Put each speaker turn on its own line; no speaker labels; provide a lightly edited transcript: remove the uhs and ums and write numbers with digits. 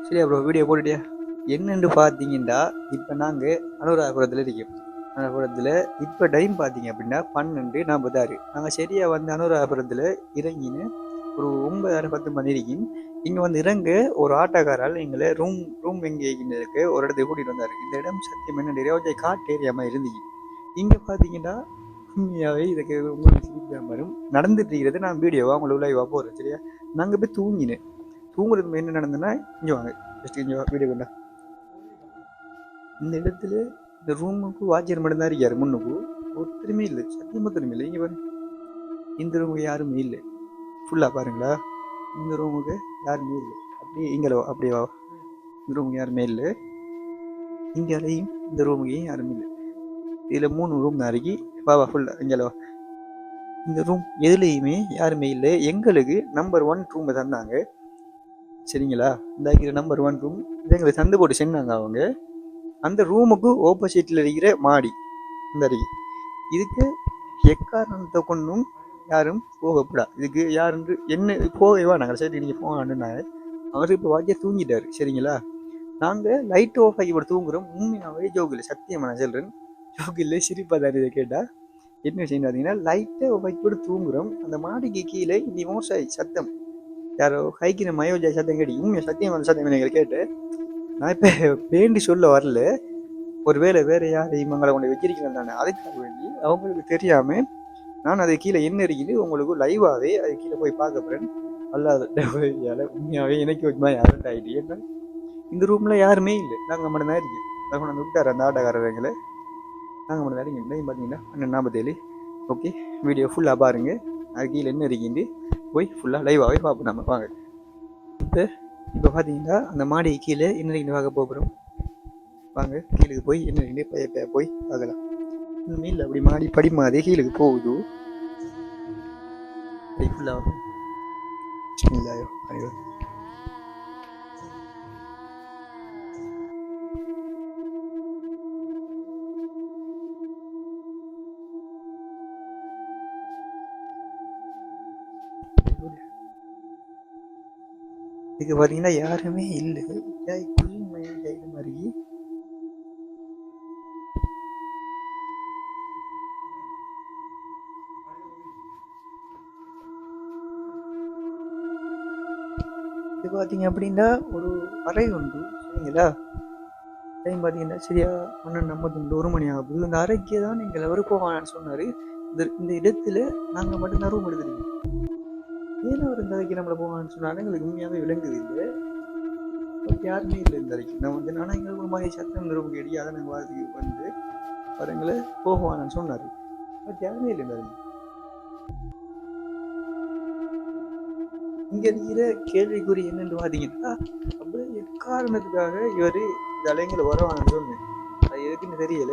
சரியா bro, video போட்டுட்டியா? என்னென்று பார்த்தீங்கன்னா, இப்போ நாங்கள் அனுராதபுரத்தில் இருக்கோம். அனுராதபுரத்தில் இப்போ டைம் பார்த்தீங்க அப்படின்னா 12:46. நாங்கள் சரியாக வந்து அனுராதபுரத்தில் இறங்கின்னு ஒரு 9:30 மணி இருக்கும். இங்கே வந்து இறங்க ஒரு ஆட்டோக்காரால் எங்களை ரூம் ரூம் எங்கே இருக்கு ஒரு இடத்துக்கு கூட்டிகிட்டு வந்தார். இந்த இடம் சத்தியம் என்ன நிறைய காட்டு ஏரியாமல் இருந்துச்சு. இங்கே பார்த்தீங்கன்னா உண்மையாகவே இதுக்கு உங்களுக்கு சிரிப்பு வரும். நடந்துட்டு இருக்கிறது நான் வீடியோவாக உங்களுக்கு லைவாக போடுறேன். சரியா, நாங்கள் போய் தூங்கினேன். தூங்குறது என்ன நடந்ததுன்னா, இங்கே வாங்க ஜஸ்ட் இங்கே வீடியோ கொண்டா. இந்த இடத்துல இந்த ரூமுக்கு வாட்சர் மட்டும்தான் இருக்காரு. முன்னுக்கு ஒருத்தருமே இல்லை, சத்தியமாக ஒருத்தருமே இல்லை. இங்கே பாருங்க, இந்த ரூமுக்கு யாருமே இல்லை. ஃபுல்லாக பாருங்களா, இந்த ரூமுக்கு யாருமே இல்லை. அப்படியே இங்கே அப்படியே வா, இந்த ரூமுக்கு யாருமே இல்லை. இங்கேயும் இந்த ரூமுக்கையும் யாருமே இல்லை. இதில் 3 ரூம் தான் இருக்கு. வா ஃபுல்லாக இங்கே வா. இந்த ரூம் எதுலேயுமே யாருமே இல்லை. எங்களுக்கு நம்பர் 1 ரூமை தந்தாங்க. சரிங்களா, இந்த நம்பர் 1 ரூம் இது எங்களுக்கு தந்து போட்டு சென்னாங்க அவங்க. அந்த ரூமுக்கு ஆப்போசிட்டில் இருக்கிற மாடி இந்த அருகே. இதுக்கு எக்காரணத்தை கொண்டும் யாரும் போகக்கூடாது. இதுக்கு யாரு என்ன போகவா நாங்கள் சரி நீங்கள் போகணுன்னாங்க. அவர் இப்போ வாக்கிய தூங்கிட்டாரு. சரிங்களா, நாங்கள் லைட் ஆஃப் ஆகி போட்டு தூங்குறோம். உண்மையாகவே ஜோக் இல்லை, சத்தியமாக நான் சொல்கிறேன், ஜோக் இல்லை, சிரிப்பாக தான் இதை கேட்டால். என்ன விஷயம் பார்த்தீங்கன்னா, லைட்டை ஆஃப் ஆகி போட்டு தூங்குறோம். அந்த மாடிக்கு கீழே இந்த மோசாய் சத்தம், யாரோ கைக்கிற மயோஜாய் சத்தம் கேட்டு உண்மையாக சத்தியமான சத்தம் நீங்கள் கேட்டு. நான் இப்போ வேண்டி சொல்ல வரல, ஒருவேளை வேறு யாரையும் மங்களை கொண்டு வச்சிருக்கிறேன் தானே, அதுக்காக வேண்டி அவங்களுக்கு தெரியாமல் நான் அது கீழே என்ன இருக்குது உங்களுக்கு லைவாகவே அது கீழே போய் பார்க்க போகிறேன். அல்லாத உண்மையாகவே எனக்கு ஒரு மாதிரி அரண்ட் ஆகிட்டு. ஏன்னா இந்த ரூமில் யாருமே இல்லை, நாங்கள் மட்டும்தான் இருக்கோம். அதை கொண்டு விட்டார் அந்த ஆட்டக்காரங்களை, நாங்கள் மட்டும் தான் இருக்கோம். பார்த்தீங்கன்னா 47. ஓகே, வீடியோ ஃபுல்லாக பாருங்கள். அது கீழே என்ன இருக்குன்னு போய் ஃபுல்லாக லைவாகவே பார்ப்போம். நம்ம வாங்க. இப்போ பார்த்தீங்கன்னா அந்த மாடி கீழே என்ன இருக்குன்னு பார்க்க போகிறோம். வாங்க கீழே போய் என்ன இருக்குன்னு போய் பார்க்கலாம். மீன் அப்படி மாடி படி மாதிரி கீழே போகுது. ஃபுல்லாக இல்லையோ ஐயோ, இதுக்கு பார்த்தீங்கன்னா யாருமே இல்லை. மாதிரி இது பார்த்தீங்க அப்படின்னா ஒரு அறை உண்டு. சரிங்களா, டைம் பார்த்தீங்கன்னா சரியா 12:52, 1 மணி ஆகுது. இந்த அறைக்கு தான் நீங்கள் எவரும் போவான்னு சொன்னார். இந்த இடத்துல நாங்கள் மட்டும்தான் ரூம் எடுத்துருக்கோம். ஏன்னா அவர் இந்த அறைக்கு நம்மளை போவான்னு சொன்னாலும் எங்களுக்கு உண்மையாகவே விளங்குது இல்லை. யாருமே இல்லை இந்த அறைக்கு. நான் வந்து நானும் எங்களுக்கு ஒரு மாதிரி சத்தம் ரூமுக்கு எடி அதை நாங்கள் வாரத்துக்கு வந்து அவங்களை போகுவான்னு சொன்னார். பட் யாருமே இல்லை இந்த அறைக்கு. இங்க இருக்கிற கேள்விக்குறி என்னன்னு பார்த்தீங்கன்னா, அப்படியே எக்காரணத்துக்காக இவர் இந்த அலைங்களை வரவான்னு சொன்னேன். அது எதுக்குன்னு தெரியல.